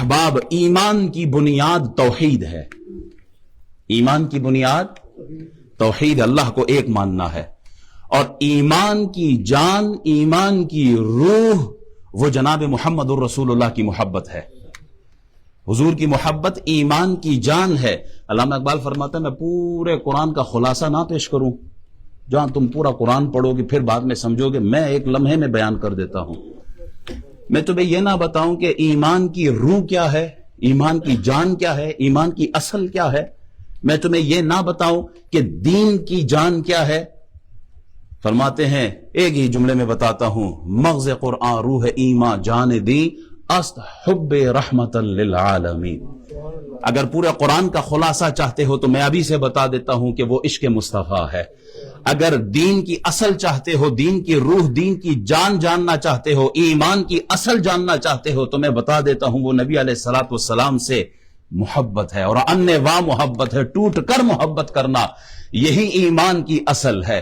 احباب، ایمان کی بنیاد توحید ہے. ایمان کی بنیاد توحید، اللہ کو ایک ماننا ہے. اور ایمان کی جان، ایمان کی روح، وہ جناب محمد الرسول اللہ کی محبت ہے. حضور کی محبت ایمان کی جان ہے. علامہ اقبال فرماتے ہیں میں پورے قرآن کا خلاصہ نہ پیش کروں، جہاں تم پورا قرآن پڑھو گے پھر بعد میں سمجھو گے، میں ایک لمحے میں بیان کر دیتا ہوں. میں تمہیں یہ نہ بتاؤں کہ ایمان کی روح کیا ہے، ایمان کی جان کیا ہے، ایمان کی اصل کیا ہے. میں تمہیں یہ نہ بتاؤں کہ دین کی جان کیا ہے. فرماتے ہیں ایک ہی جملے میں بتاتا ہوں، مغز قرآن روح ایمان جان دی است حب رحمت للعالمین. اگر پورے قرآن کا خلاصہ چاہتے ہو تو میں ابھی سے بتا دیتا ہوں کہ وہ عشق مصطفیٰ ہے. اگر دین کی اصل چاہتے ہو، دین کی روح، دین کی جان جاننا چاہتے ہو، ایمان کی اصل جاننا چاہتے ہو، تو میں بتا دیتا ہوں وہ نبی علیہ الصلوۃ والسلام سے محبت ہے. اور انواع محبت ہے، ٹوٹ کر محبت کرنا، یہی ایمان کی اصل ہے.